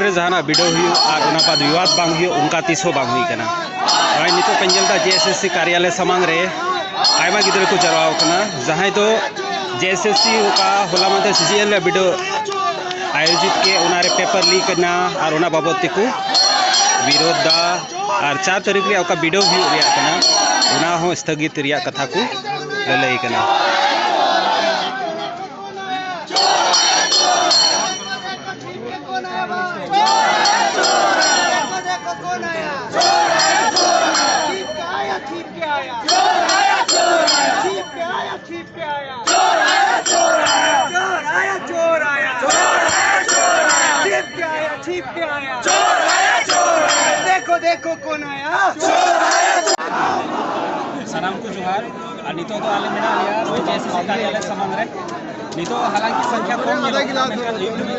रे जहाना वीडियो हुई और उना बाद विवाद बांग हुई उनका तीसो बांग हुई कना भाई नितो पेंजलदा जेएसएससी कार्यालय समांग रे आयमा गिदरे को जरवाव कना जहां तो जेएसएससी का होला मते सीजीएल वीडियो आयोजित के उनारे पेपर लीक ना और उना बाबत को विरोध दा और 4 तारीख रे ओका वीडियो हुई रिया कना उना हो स्थगित रिया कथा को लई कना देखो देखो कौन आया सलाम को जोहार नितो तो आले मेना लिया जेएसएससी कार्यालय समांग रे नितो हालांकि संख्या कम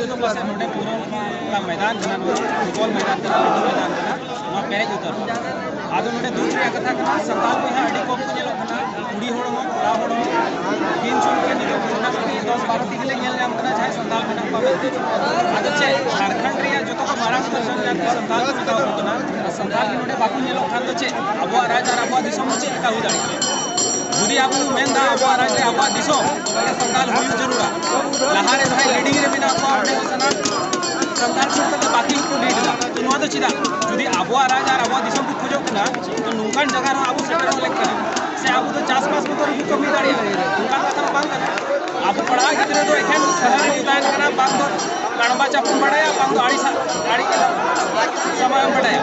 तो बस नोडे पूरा का मैदान जना फुटबॉल मैदान जना मैदान जना नो पेरेज उतर आदो नोडे दूर रे कथा कना संताल को यहां अडी कम को नेलो कना कुड़ी होड़ हो कोड़ा होड़ हो तीन चुन के नितो कोना को 10 12 दिगले नेल नाम कना चाहे संताल में नाम पावे आदो चे झारखंड रे जो तो मारांग दर्शन जान संताल को नितो कना संताल की नोडे बाकू नेलो खान तो चे अबो राज और अबो दिसम चे का हुई दाड़ी जुदी आपको मेनदा अबो राज रे अबो दिसम संताल हुई जरूरा लहारे भाई लीडिंग रे बिना अबो ने सना संताल को तो बाकी को लीड दा तो नो तो चिदा जुदी अबो राज और अबो दिसम को खोजो कना तो नुकान जगह रो अबो सेटर लेकर से अब तो चास पास में तो कमी दाड़ी उनका कथा बांग करना अब पढ़ा गिदरे तो एखन शहर उदान करना बांग दो कणबा चापुन बड़ाया बांग दो आड़ी के समय बड़ाया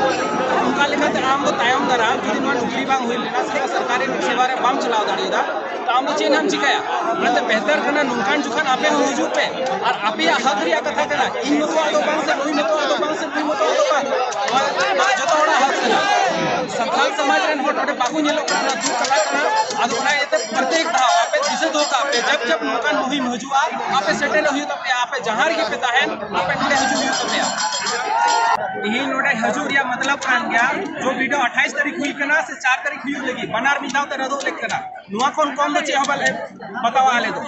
उनका लेखाते आम दो तायम दरा जुदी नो नौकरी बांग हुई लेना से सरकारी सेवा रे बांग चलाव दाड़ी दा तो आम चेन हम चिकाया मतलब बेहतर करना नुकान जुखान आपे हुजू पे और आपे हक रिया कथा करना इन मतो आदो बांग से कोई मतो आदो बांग से कोई मतो आदो बांग जो तो हड़ा हक करना संथाल समाज रे होटोटे बाकू नेलो करना दू कथा करना आदो ना एते प्रत्येक धा आपे दिसे दो का आपे जब जब नुकान मुहिम हजुआ आपे सेटल हुई तो आपे जहार के पे ताहेन आपे नोडे हजु हुई तो यही नोडे हजु रिया मतलब कान गया जो वीडियो 28 तारीख हुई कना से 4 तारीख हुई लगी बनार मिदाव ते रदो लेक कना नुआ कोन कम बचे हबले बतावा आले तो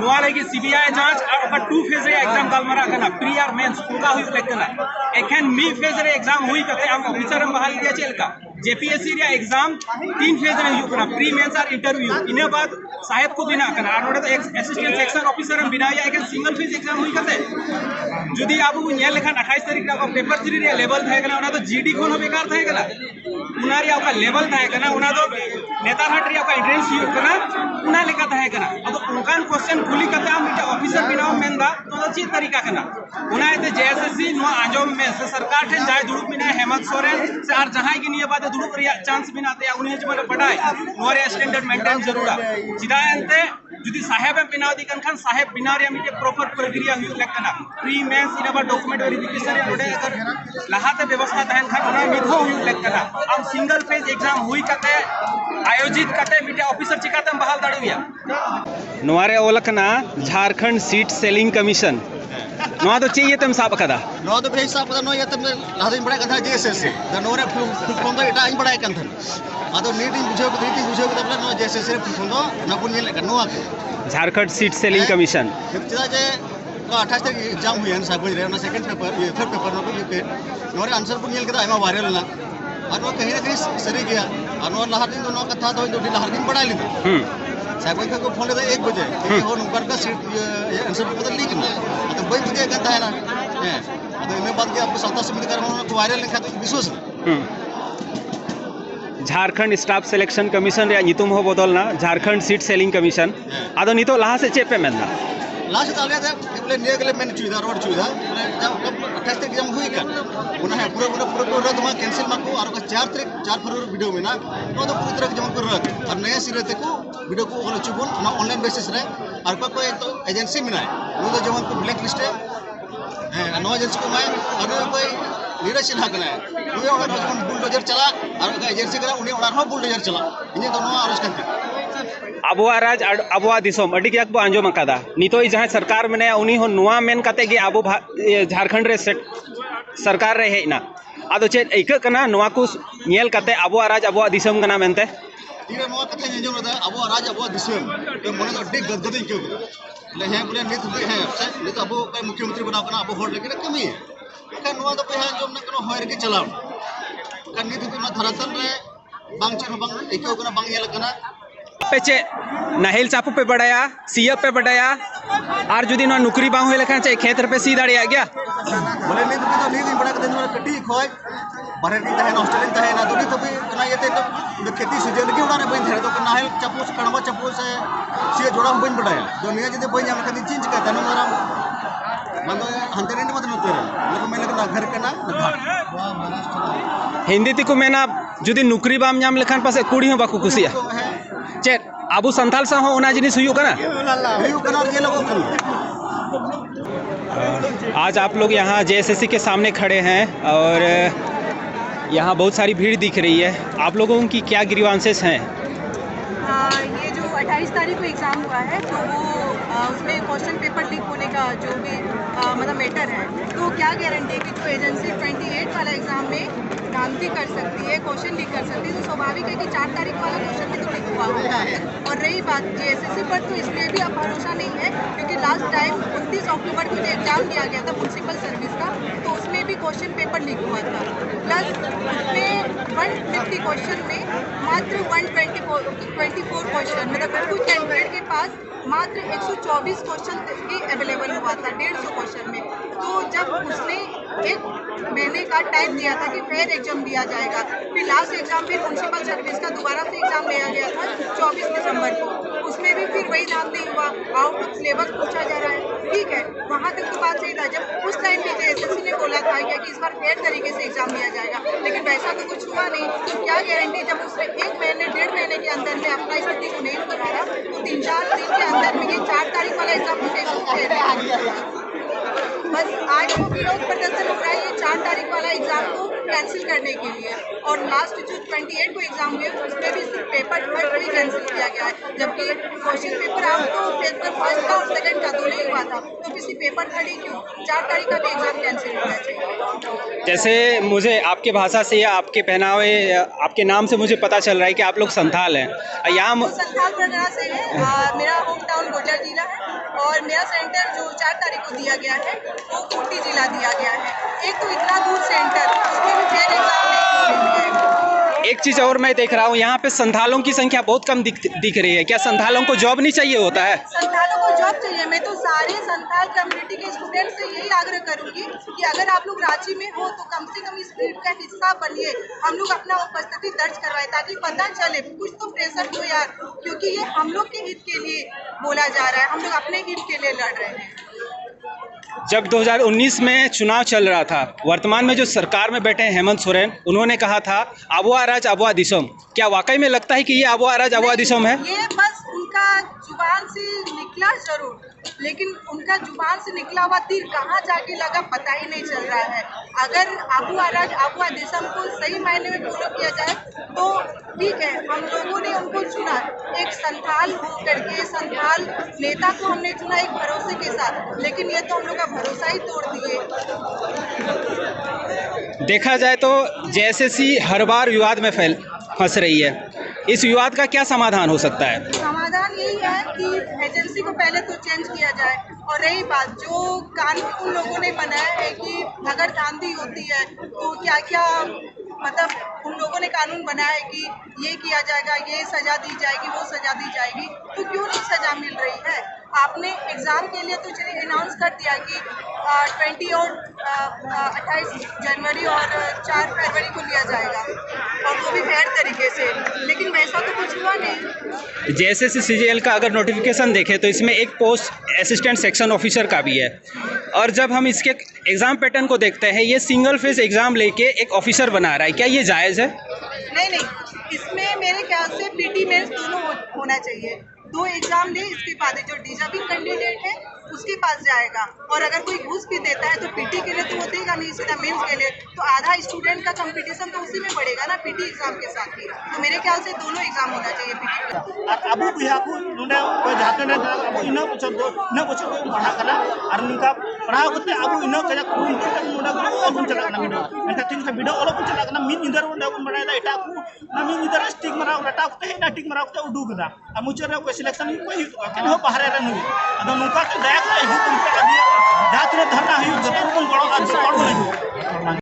नुआ लगी सीबीआई जांच और ओका 2 फेज रे एग्जाम गालमरा कना प्री और मेंस उनका हुई लेक कना एखन मी फेज रे एग्जाम हुई कते हम ऑफिसर हम बहाल दिया चलका जेपीएससी रे एग्जाम 3 फेज रे हुई कना प्री मेंस और इंटरव्यू इने बाद साहेब को बिना कना और नोडे तो असिस्टेंट सेक्शन ऑफिसर हम बिना या एखन सिंगल फेज एग्जाम हुई कते जुदी आबू नेल लेखन 28 तारीख का पेपर 3 रे लेवल थाय कना ओना तो जीडी कोन बेकार थाय कना उनारी आपका लेवल थाय कना उना तो नेता हट रे आपका एंट्रेंस हुई कना उना लेका थाय कना अब उनकान क्वेश्चन खुली कते हम मिटा ऑफिसर बिना मेनदा तो ची तरीका कना उना एते जेएसएससी नो आजम में से सरकार ठे जाय दुरुप बिना हेमंत सोरेन से आर जहां की निया बात दुरुप रिया चांस बिना ते उन्हें जब बढ़ाए नोरे स्टैंडर्ड मेंटेन जरूरा चिदा अंते जुदी साहेब बिना दी खान साहेब बिना रे मिटे प्रॉपर प्रक्रिया हुई लेकना प्री मेंस इनबा डॉक्यूमेंट वेरिफिकेशन रे अगर लहाते व्यवस्था तहन खान उना मिथो हुई लेकना हम सिंगल फेज एग्जाम हुई कते आयोजित कते मिटे ऑफिसर चिकाते बहाल दाड़ुया नोरे ओलकना झारखंड सीट सेलिंग कमीशन नोआ तो चाहिए तुम साब कदा नोआ तो भाई साब कदा नो ये तुम लादिन बड़ा कथा जेएसएससी द नोरे फुल एटा इन बड़ा कंथन आदो नीट बुझो तब नो जेएसएससी रे फुल ना को नेल नोआ झारखंड सीट सेलिंग कमीशन चिदा जे 28 तक एग्जाम हुई है साबज रे ना सेकंड पेपर ये थर्ड पेपर नो के नोरे आंसर को नेल कदा आमा वायरल ना और नो कहीं ना कहीं सरी गया और नो लहा दिन नो कथा तो लहा दिन बड़ा ली साहब को फोन ले 1 बजे हो नंबर का सीट आंसर पेपर लीक ना तो बई बुझे कहता है ना तो इने बात के आपको सत्ता समिति कर को वायरल लिखा तो विश्वास झारखंड स्टाफ सिलेक्शन कमीशन रे नितुम हो बदलना झारखंड सीट सेलिंग कमीशन आदो नितो लहा से चे पे मेनदा लास्ट ताले थे बोले ने गले मेन चुइदा रोड चुइदा जब 28 तक एग्जाम हुई का उना है पूरा रद्द मा कैंसिल मा को और 4 फरवरी वीडियो में ना तो पूरी तरह जमा कर रद्द और नया सिरे ते को वीडियो को ओला चुबुन ना ऑनलाइन बेसिस रे और कोई तो एजेंसी में ना वो तो जमा को ब्लैक लिस्ट है नो एजेंसी को मैं और कोई लीडरशिप हक ना उनी ओना जब बुलडोजर चला और एजेंसी करा उनी ओना हो बुलडोजर चला इने तो नो आरोज करते अबुआ राज अबुआ दिसोम अडी के अकबो आंजोम अकादा नितो जहां सरकार में उनी हो नुआ मेन कते गे अबो झारखंड रे सरकार रे हेना आदो चेत ऐका कना नुआ को नेल कते अबुआ राज अबुआ दिसोम कना मेनते तीरे नुआ कते आंजोम रदा अबुआ राज अबुआ दिसोम तो मन अड्डी गदगद क्यों ले हैं बोले नित है नित अबो मुख्यमंत्री बना कना अबो होड़ लेके कमी है kan nuwa do pihak jom nak no hoir ke chalaw kan ni tu na dharatal re bang chen bang ekyo kana bang yel kana पे चे नाहेल चापू पे बढ़ाया सीएफ पे बढ़ाया और जुदी ना नुकरी बांग हुए लेखा चाहिए खेतर पे सीधा आ गया बोले नी तो नी दिन बड़ा के दिन कटी खोय बाहर नी तहे ऑस्ट्रेलियन तहे ना तो भी कना ये तो खेती सीजन के उड़ाने बइन थे तो नाहेल चापू से कड़वा चापू से सी जोड़ा बइन बढ़ाया दुनिया जदे बइन जाम कदी चेंज करता न मरा मंदो हंते नी मत नते लेकिन मैं लगना घर के ना हिंदी तिको मेना जुदी नुकरी बाम नाम लेखान पासे कुड़ी हो बाकू कुसिया चेक आबू संथाल सा हो ओना जिनिस हुई कना ये लोगों को आज आप लोग यहाँ जेएसएससी के सामने खड़े हैं और यहाँ बहुत सारी भीड़ दिख रही है। आप लोगों की क्या ग्रीवांसेस हैं? ये जो 28 तारीख को एग्ज़ाम हुआ है तो वो उसमें क्वेश्चन पेपर लीक होने का जो भी मतलब मैटर है, तो क्या गारंटी कि जो एजेंसी 28 वाला एग्ज़ाम में भ्रांति कर सकती है, क्वेश्चन लीक कर सकती है, तो स्वाभाविक है कि 4 तारीख वाला क्वेश्चन भी तो लीक हुआ होगा। और रही बात जेएसएससी पर, तो इसलिए भी अब भरोसा नहीं है क्योंकि लास्ट टाइम 29 अक्टूबर को जो एग्ज़ाम दिया गया था म्यूनसिपल सर्विस का, तो उसमें भी क्वेश्चन पेपर लीक हुआ था। प्लस उसमें 150 क्वेश्चन में मात्र 124 क्वेश्चन मतलब कुछ कैंडिडेट के पास मात्र 124 क्वेश्चन ही अवेलेबल हुआ था 150 क्वेश्चन में। तो जब उसने 1 महीने का टाइम दिया था कि फेयर एग्जाम दिया जाएगा, फिर लास्ट एग्जाम फिर म्यूनसिपल सर्विस का दोबारा से एग्जाम लिया गया था 24 दिसंबर को, उसमें भी फिर वही नाम नहीं हुआ, आउट ऑफ सिलेबस पूछा जा रहा है। ठीक है, वहाँ तक तो बात सही था जब उस टाइम भी जेएसएससी ने बोला था कि इस बार फेयर तरीके से एग्जाम लिया जाएगा, लेकिन वैसा तो कुछ हुआ नहीं। तो क्या गारंटी जब उसने 1 महीने 1.5 महीने के अंदर में अपना स्थिति को नहीं सुधारा तो 3-4 दिन के अंदर में ये 4 तारीख वाला एग्जाम को कैसे बस आज वो विरोध प्रदर्शन हो रहा है ये 4 तारीख वाला एग्जाम को कैंसिल करने के लिए। और लास्ट जो 28 को एग्जाम हुए उसमें भी सिर्फ पेपर फर्स्ट ही कैंसिल किया गया है, जबकि क्वेश्चन पेपर आप तो पेपर फर्स्ट का और सेकंड का दोनों ही हुआ था, तो किसी पेपर थर्ड ही क्यों 4 तारीख का भी एग्जाम कैंसिल होना चाहिए। जैसे मुझे आपके भाषा से या आपके पहनावे आपके नाम से मुझे पता चल रहा है कि आप लोग संथाल हैं। यहाँ संथाल परगना से है, मेरा होम टाउन गोजा जिला है और मेरा सेंटर जो 4 तारीख को दिया गया है वो खूंटी जिला दिया गया है। एक तो इतना दूर सेंटर, उसमें भी फेयर एग्जाम नहीं। एक चीज़ और मैं देख रहा हूँ यहाँ पे संथालों की संख्या बहुत कम दिख रही है। क्या संथालों को जॉब नहीं चाहिए होता है? संथालों को जॉब चाहिए। मैं तो सारे संथाल कम्युनिटी के स्टूडेंट से यही आग्रह करूंगी कि अगर आप लोग रांची में हो तो कम से कम इस फील्ड का हिस्सा बनिए, हम लोग अपना उपस्थिति दर्ज करवाएं ताकि पता चले कुछ तो प्रेशर हो यार, क्योंकि ये हम लोग के हित के लिए बोला जा रहा है, हम लोग अपने हित के लिए लड़ रहे हैं। जब 2019 में चुनाव चल रहा था, वर्तमान में जो सरकार में बैठे हैं हेमंत सोरेन, उन्होंने कहा था आबुआ राज आबुआ दिसोम। क्या वाकई में लगता है कि ये आबुआ राज आबुआ दिसोम है? ये बस उनका जुबान से निकला जरूर, लेकिन उनका जुबान से निकला हुआ तीर कहाँ जाके लगा पता ही नहीं चल रहा है। अगर आबुआ राज आबुआ दिसोम को सही मायने में फॉलो किया जाए तो ठीक है, हम लोगों ने उनको चुना एक संथाल हो करके, संथाल नेता को हमने चुना एक भरोसे के साथ, लेकिन ये तो हम लोग का भरोसा ही तोड़ दिए। देखा जाए तो जेएसएससी हर बार विवाद में फंस रही है, इस विवाद का क्या समाधान हो सकता है? समाधान यही है कि एजेंसी को पहले तो चेंज किया जाए। और रही बात जो कानून उन लोगों ने बनाया है कि अगर धांधली होती है तो क्या क्या मतलब उन लोगों ने कानून बनाया है कि ये किया जाएगा, ये सजा दी जाएगी, वो सजा दी जाएगी, तो क्यों नहीं सजा मिल रही है? आपने एग्ज़ाम के लिए तो चलिए अनाउंस कर दिया कि 20 और 28 जनवरी और 4 फरवरी को लिया जाएगा और वो भी फेयर तरीके से, लेकिन वैसा तो कुछ हुआ नहीं। जेएसएससी सीजीएल का अगर नोटिफिकेशन देखें तो इसमें एक पोस्ट असिस्टेंट सेक्शन ऑफिसर का भी है, और जब हम इसके एग्ज़ाम पैटर्न को देखते हैं ये सिंगल फेज एग्ज़ाम लेके एक ऑफिसर बना रहा है। क्या ये जायज़ है? नहीं, इसमें मेरे ख्याल से पीटी मेंस दोनों होना चाहिए। 2 एग्जाम ले, इसके बाद जो डिजर्विंग कैंडिडेट है उसके पास जाएगा, और अगर कोई घूस भी देता है तो पीटी के लिए तो वो देगा नहीं, सीधा मेंस के लिए, तो आधा स्टूडेंट का कंपटीशन तो उसी में बढ़ेगा ना पीटी एग्जाम के साथ ही। तो मेरे ख्याल से दोनों एग्जाम होना चाहिए पीटी। अब बिहा को नोडे कोई जाते ने अब इना बचर को पढ़ा करा और उनका पढ़ाव करते अब इना कजा को नोडे को चला ना वीडियो एंटा तीन का वीडियो ओलो को चला ना मिन इंदर ओंडे को बनाया एटा को ना मिन इंदर स्टिक मारा रटा को हेटा टिक मारा को उडू गदा आ मुचर रे को सिलेक्शन को ही केन हो बाहर रे नु अद नुका दया ᱦᱤᱡᱩᱜ ᱯᱮ ᱡᱟᱦᱟᱸ ᱛᱤᱱᱟᱹᱜ ᱫᱷᱟᱨᱱᱟ ᱦᱩᱭᱩᱜ ᱡᱚᱛᱚ ᱵᱚᱱ ᱜᱚᱲᱚᱜᱼᱟ, ᱡᱚᱛᱚ ᱦᱚᱲ ᱵᱚᱱ ᱦᱤᱡᱩᱜᱼᱟ।